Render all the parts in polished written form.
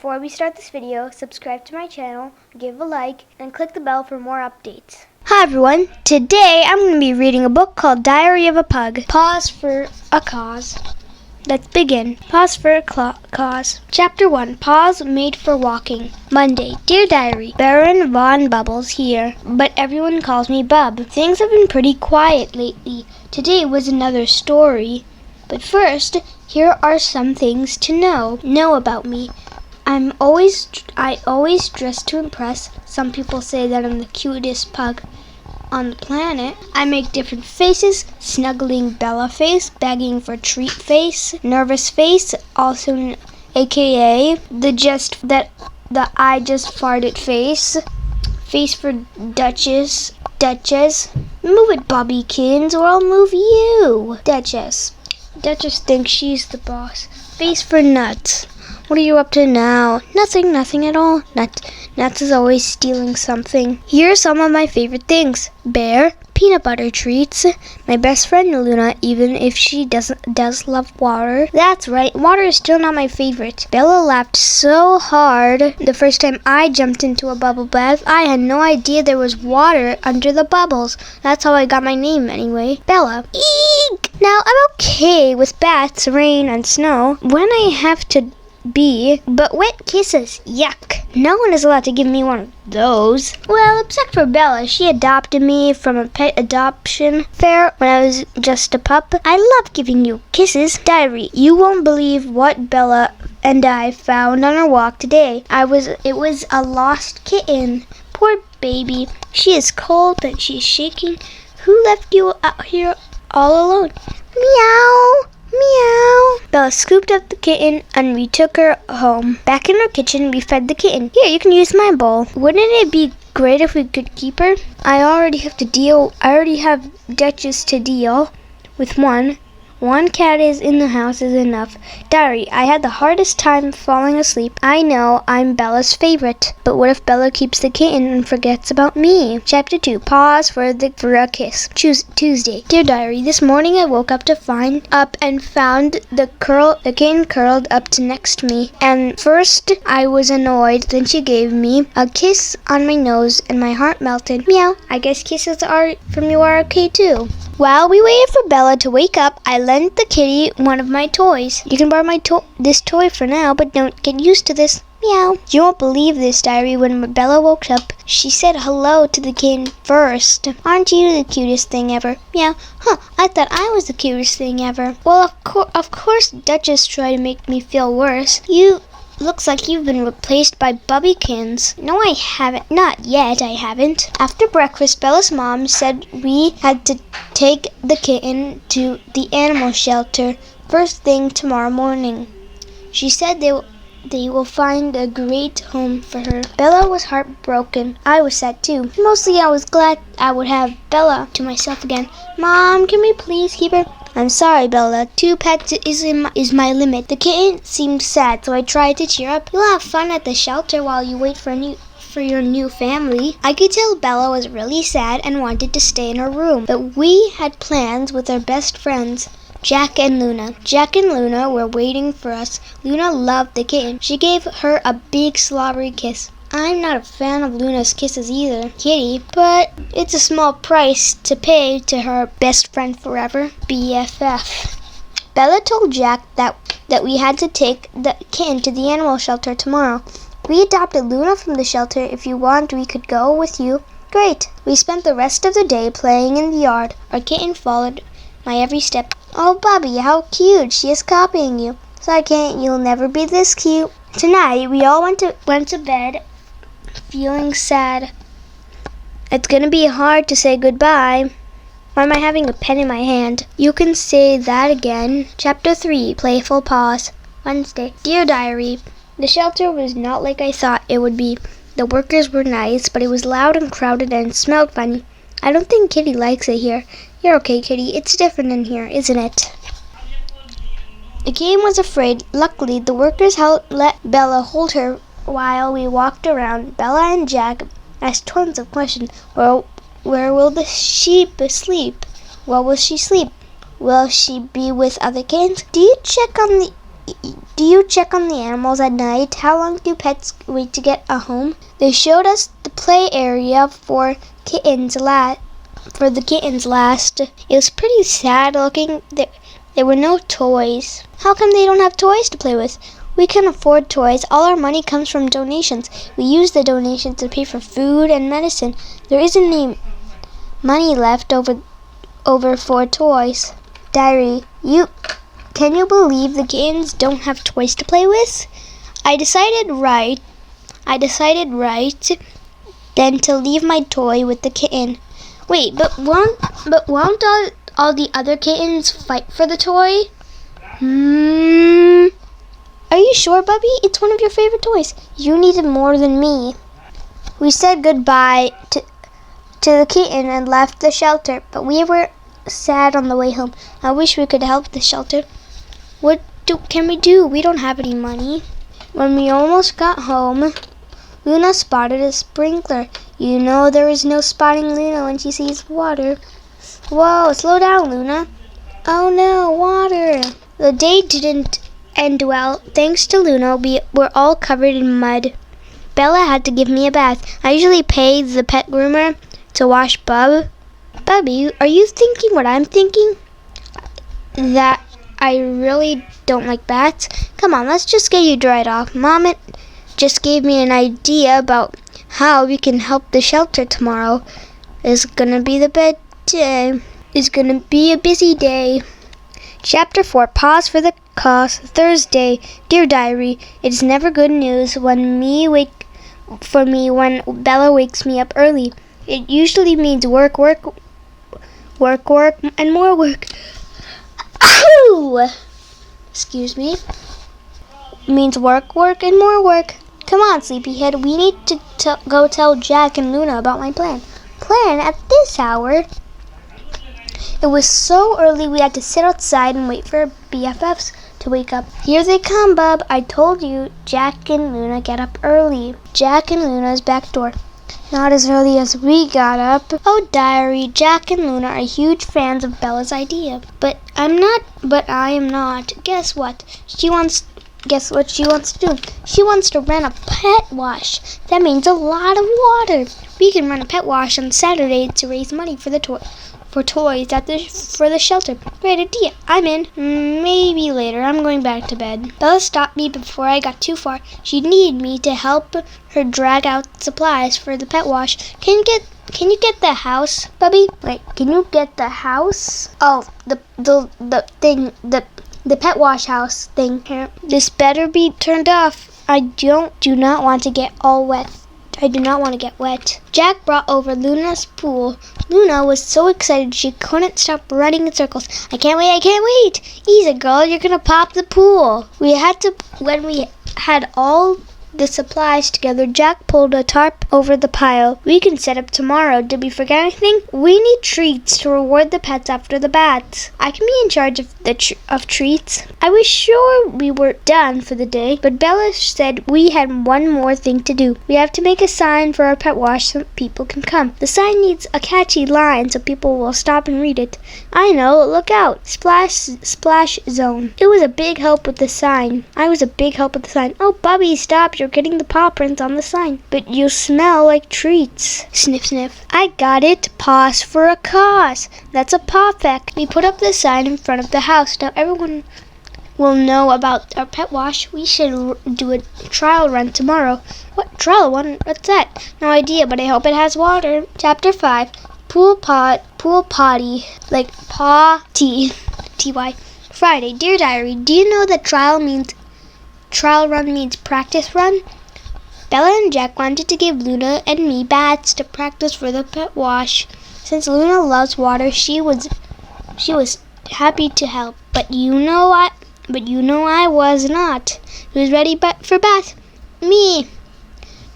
Before we start this video, subscribe to my channel, give a like, and click the bell for more updates. Hi everyone, today I'm going to be reading a book called Diary of a Pug. Pause for a cause. Let's begin. Pause for a cause. Chapter 1. Paws made for walking. Monday. Dear Diary, Baron Von Bubbles here, but everyone calls me Bub. Things have been pretty quiet lately. Today was another story. But first, here are some things to know about me. I always dress to impress. Some people say that I'm the cutest pug on the planet. I make different faces: snuggling Bella face, begging for treat face, nervous face, also aka the I just farted face for Duchess. Move it, Bobbykins, or I'll move you. Duchess thinks she's the boss. Face for Nuts. What are you up to now? Nothing at all. Nuts is always stealing something. Here are some of my favorite things. Bear, peanut butter treats, my best friend Luna, even if she does love water. That's right, water is still not my favorite. Bella laughed so hard the first time I jumped into a bubble bath. I had no idea there was water under the bubbles. That's how I got my name anyway. Bella. Eek! Now I'm okay with baths, rain, and snow. When I have to but wet kisses, yuck. No one is allowed to give me one of those. Well, except for Bella. She adopted me from a pet adoption fair when I was just a pup. I love giving you kisses. Diary, you won't believe what Bella and I found on our walk today. It was a lost kitten. Poor baby. She is cold and she is shaking. Who left you out here all alone? Meow. Meow. Bella scooped up the kitten and we took her home. Back in our kitchen, we fed the kitten. Here, you can use my bowl. Wouldn't it be great if we could keep her? I already have Duchess to deal with one. One cat is in the house is enough. Diary, I had the hardest time falling asleep. I know I'm Bella's favorite, but what if Bella keeps the kitten and forgets about me? Chapter 2. Pause for a kiss. Tuesday. Dear Diary, this morning I woke up and found the kitten curled up to next to me. And first I was annoyed, then she gave me a kiss on my nose and my heart melted. Meow. I guess kisses from you are okay too. While we waited for Bella to wake up, I lent the kitty one of my toys. You can borrow this toy for now, but don't get used to this. Meow. You won't believe this, Diary. When Bella woke up, she said hello to the kitten first. Aren't you the cutest thing ever? Meow. Huh, I thought I was the cutest thing ever. Well, of course Duchess tried to make me feel worse. Looks like you've been replaced by Bobbykins. No, I haven't. Not yet, I haven't. After breakfast, Bella's mom said we had to take the kitten to the animal shelter first thing tomorrow morning. She said they will find a great home for her. Bella was heartbroken. I was sad too. Mostly I was glad I would have Bella to myself again. Mom, can we please keep her? I'm sorry, Bella. 2 pets is my limit. The kitten seemed sad, so I tried to cheer up. You'll have fun at the shelter while you wait for your new family. I could tell Bella was really sad and wanted to stay in her room, but we had plans with our best friends, Jack and Luna. Jack and Luna were waiting for us. Luna loved the kitten. She gave her a big slobbery kiss. I'm not a fan of Luna's kisses either, Kitty, but it's a small price to pay to her best friend forever, BFF. Bella told Jack that we had to take the kitten to the animal shelter tomorrow. We adopted Luna from the shelter. If you want, we could go with you. Great. We spent the rest of the day playing in the yard. Our kitten followed my every step. Oh, Bobby, how cute. She is copying you. Sorry, kitten, you'll never be this cute. Tonight, we all went to bed feeling sad. It's gonna be hard to say goodbye. Why am I having a pen in my hand? You can say that again. Chapter 3. Playful Pause. Wednesday. Dear Diary, the shelter was not like I thought it would be. The workers were nice, but it was loud and crowded and smelled funny. I don't think Kitty likes it here. You're okay, Kitty. It's different in here, isn't it? The kitten was afraid. Luckily, the workers let Bella hold her while we walked around. Bella and Jack asked tons of questions. Where will the sheep sleep? Where will she sleep? Will she be with other kittens? Do Do you check on the animals at night? How long do pets wait to get a home? They showed us the play area for the kittens last. It was pretty sad looking. There were no toys. How come they don't have toys to play with? We can afford toys. All our money comes from donations. We use the donations to pay for food and medicine. There isn't any money left over for toys. Diary, can you believe the kittens don't have toys to play with? I decided right then to leave my toy with the kitten. Wait, but won't all the other kittens fight for the toy? Are you sure, Bubby? It's one of your favorite toys. You need it more than me. We said goodbye to the kitten and left the shelter, but we were sad on the way home. I wish we could help the shelter. What can we do? We don't have any money. When we almost got home, Luna spotted a sprinkler. You know there is no spotting Luna when she sees water. Whoa, slow down, Luna. Oh no, water. The day didn't end well. Thanks to Luna, we were all covered in mud. Bella had to give me a bath. I usually pay the pet groomer to wash Bubby, are you thinking what I'm thinking? That I really don't like baths? Come on, let's just get you dried off. Mom just gave me an idea about how we can help the shelter tomorrow. It's gonna be a busy day. Chapter 4, Pause for the Cause. Thursday. Dear Diary, it's never good news when Bella wakes me up early. It usually means work, and more work. Ow! Excuse me. Means work, and more work. Come on, sleepyhead. We need to go tell Jack and Luna about my plan. Plan at this hour? It was so early we had to sit outside and wait for our BFFs to wake up. Here they come, Bub. I told you, Jack and Luna get up early. Jack and Luna's back door. Not as early as we got up. Oh, Diary, Jack and Luna are huge fans of Bella's idea. But I am not. Guess what she wants to do? She wants to rent a pet wash. That means a lot of water. We can run a pet wash on Saturday to raise money for toys for the shelter. Great idea. I'm in. Maybe later. I'm going back to bed. Bella stopped me before I got too far. She needed me to help her drag out supplies for the pet wash. Can you get the house, Bubby? Wait, can you get the house? Oh, the pet wash house thing here. This better be turned off. I do not want to get all wet. I do not want to get wet. Jack brought over Luna's pool. Luna was so excited she couldn't stop running in circles. I can't wait. Easy, girl, you're gonna pop the pool. When we had all the supplies together, Jack pulled a tarp over the pile. We can set up tomorrow. Did we forget anything? We need treats to reward the pets after the baths. I can be in charge of treats. I was sure we were done for the day, but Bella said we had one more thing to do. We have to make a sign for our pet wash so people can come. The sign needs a catchy line so people will stop and read it. I know, look out. Splash zone. It was a big help with the sign. Oh, Bubby, stop. You're getting the paw prints on the sign. But you smell like treats. Sniff, sniff. I got it. Pause for a cause. That's a paw peck. We put up the sign in front of the house. Now everyone will know about our pet wash. We should do a trial run tomorrow. What trial run? What's that? No idea, but I hope it has water. Chapter 5. Pool potty. Like paw tea. T-Y. Friday. Dear Diary, do you know that trial run means practice run? Bella and Jack wanted to give Luna and me baths to practice for the pet wash. Since Luna loves water, she was happy to help. But you know I was not. Who's ready for bath? Me.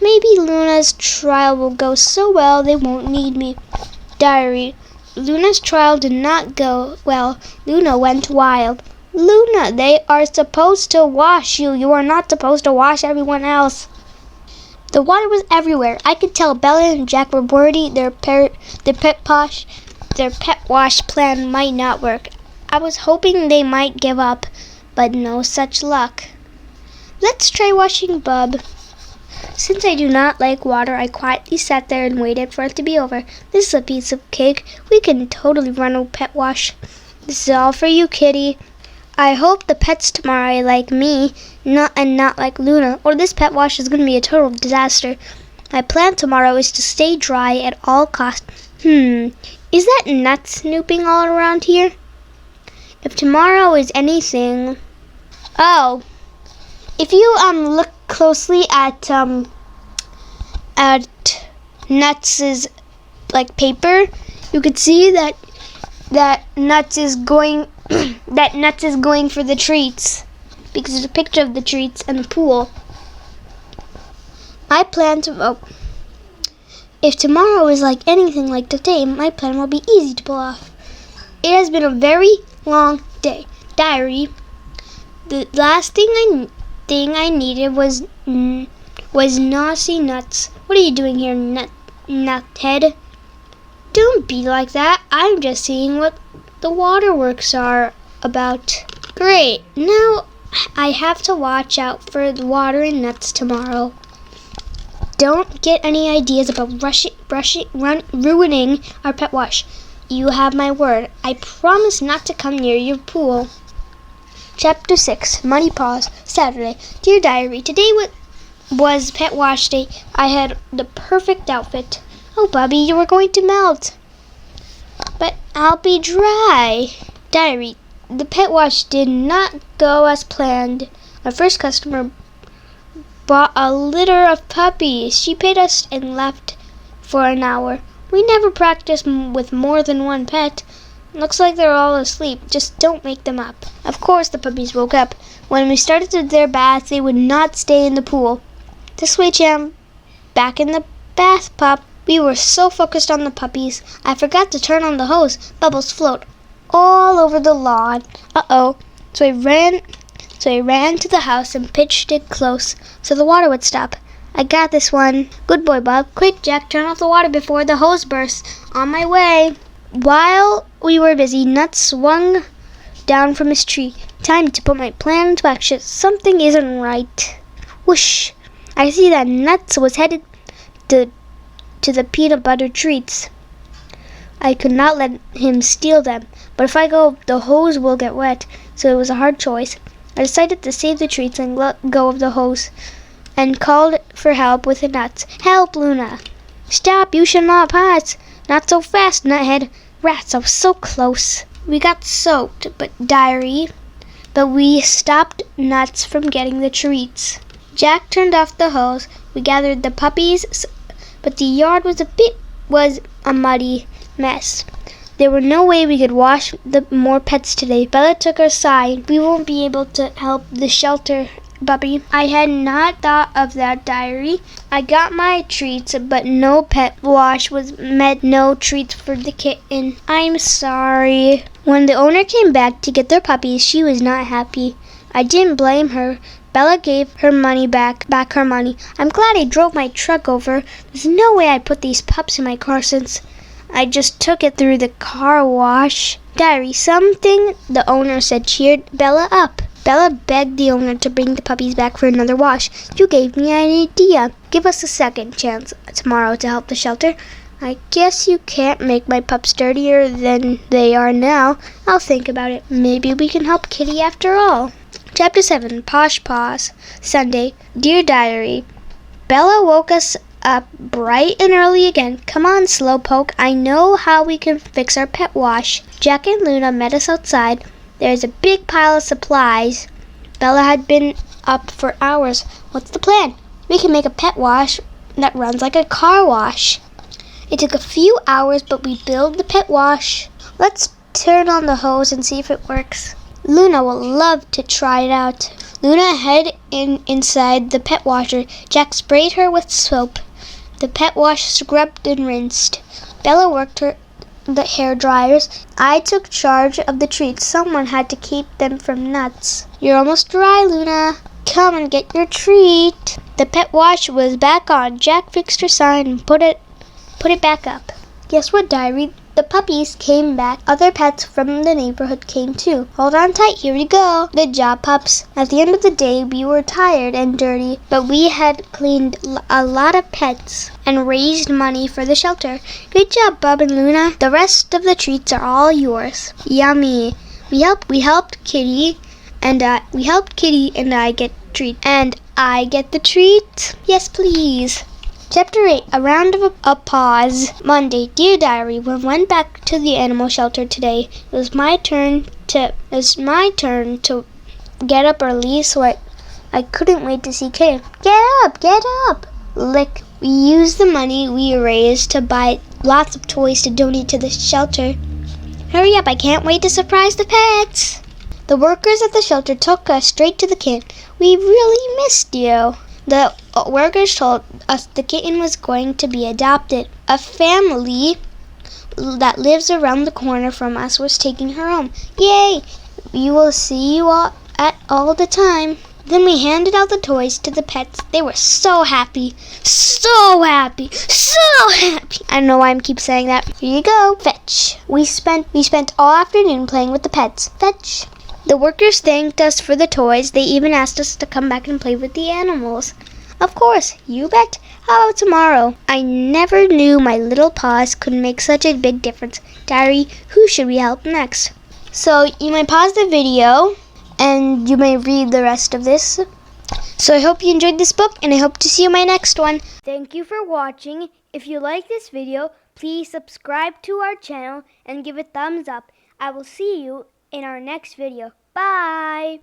Maybe Luna's trial will go so well they won't need me. Diary. Luna's trial did not go well. Luna went wild. Luna, they are supposed to wash you. You are not supposed to wash everyone else. The water was everywhere. I could tell Bella and Jack were worried their pet wash plan might not work. I was hoping they might give up, but no such luck. Let's try washing Bub. Since I do not like water, I quietly sat there and waited for it to be over. This is a piece of cake. We can totally run a pet wash. This is all for you, kitty. I hope the pets tomorrow are like me, not like Luna, or this pet wash is going to be a total disaster. My plan tomorrow is to stay dry at all costs. Is that nut snooping all around here? If tomorrow is anything... Oh, if you look closely at Nuts's like paper, you could see that Nuts is going for the treats, because there's a picture of the treats and the pool. I plan to if tomorrow is like anything like today, my plan will be easy to pull off. It has been a very long day. Diary. The last thing I needed was Naughty Nuts. What are you doing here, nuthead? Don't be like that. I'm just seeing what the waterworks are about. Great. Now I have to watch out for the water and nuts tomorrow. Don't get any ideas about ruining our pet wash. You have my word. I promise not to come near your pool. Chapter 6, Money Paws, Saturday. Dear Diary, today was pet wash day. I had the perfect outfit. Oh, Bubby, you were going to melt. But I'll be dry. Diary, the pet wash did not go as planned. Our first customer bought a litter of puppies. She paid us and left for an hour. We never practice with more than one pet. Looks like they're all asleep. Just don't wake them up. Of course the puppies woke up. When we started their bath, they would not stay in the pool. This way, Jam. Back in the bath, Pup. We were so focused on the puppies, I forgot to turn on the hose. Bubbles float all over the lawn. Uh-oh. So I ran to the house and pitched it close so the water would stop. I got this one. Good boy, Bub. Quick, Jack, turn off the water before the hose bursts. On my way. While we were busy, Nuts swung down from his tree. Time to put my plan into action. Something isn't right. Whoosh. I see that Nuts was headed to the peanut butter treats. I could not let him steal them, but if I go, the hose will get wet, so it was a hard choice. I decided to save the treats and let go of the hose, and called for help with the nuts. Help, Luna! Stop, you should not pass! Not so fast, nuthead! Rats, I was so close. We got soaked, but we stopped Nuts from getting the treats. Jack turned off the hose. We gathered the puppies, but the yard was a muddy mess. There were no way we could wash more pets today. Bella took our side. We won't be able to help the shelter, Bubby. I had not thought of that, Diary. I got my treats, but no pet wash meant no treats for the kitten. I'm sorry. When the owner came back to get their puppies, she was not happy. I didn't blame her. Bella gave her money back her money. I'm glad I drove my truck over. There's no way I put these pups in my car since I just took it through the car wash. Diary, something the owner said cheered Bella up. Bella begged the owner to bring the puppies back for another wash. You gave me an idea. Give us a second chance tomorrow to help the shelter. I guess you can't make my pups dirtier than they are now. I'll think about it. Maybe we can help Kitty after all. Chapter 7, Posh Paws, Sunday. Dear Diary, Bella woke us up bright and early again. Come on, Slowpoke. I know how we can fix our pet wash. Jack and Luna met us outside. There's a big pile of supplies. Bella had been up for hours. What's the plan? We can make a pet wash that runs like a car wash. It took a few hours, but we built the pet wash. Let's turn on the hose and see if it works. Luna will love to try it out. Luna hid inside the pet washer. Jack sprayed her with soap. The pet wash scrubbed and rinsed. Bella worked the hair dryers. I took charge of the treats. Someone had to keep them from Nuts. You're almost dry, Luna. Come and get your treat. The pet wash was back on. Jack fixed her sign and put it back up. Guess what, Diary? The puppies came back. Other pets from the neighborhood came too. Hold on tight, here we go. Good job, pups. At the end of the day, we were tired and dirty, but we had cleaned a lot of pets and raised money for the shelter. Good job, Bub and Luna. The rest of the treats are all yours. Yummy. We helped Kitty, and I get treat. And I get the treat? Yes, please. Chapter 8, A Round of a Paws. Monday. Dear Diary, when I went back to the animal shelter today, it was my turn to get up early, so I couldn't wait to see Kitten. Get up! Lick. We used the money we raised to buy lots of toys to donate to the shelter. Hurry up, I can't wait to surprise the pets. The workers at the shelter took us straight to the kitten. We really missed you. The workers told us the kitten was going to be adopted. A family that lives around the corner from us was taking her home. Yay! We will see you all the time. Then we handed out the toys to the pets. They were so happy. So happy. So happy. I don't know why I keep saying that. Here you go. Fetch. We spent all afternoon playing with the pets. Fetch. The workers thanked us for the toys. They even asked us to come back and play with the animals. Of course, you bet. How about tomorrow? I never knew my little paws could make such a big difference. Diary, who should we help next? So you may pause the video and you may read the rest of this. So I hope you enjoyed this book, and I hope to see you in my next one. Thank you for watching. If you like this video, please subscribe to our channel and give a thumbs up. I will see you in our next video. Bye!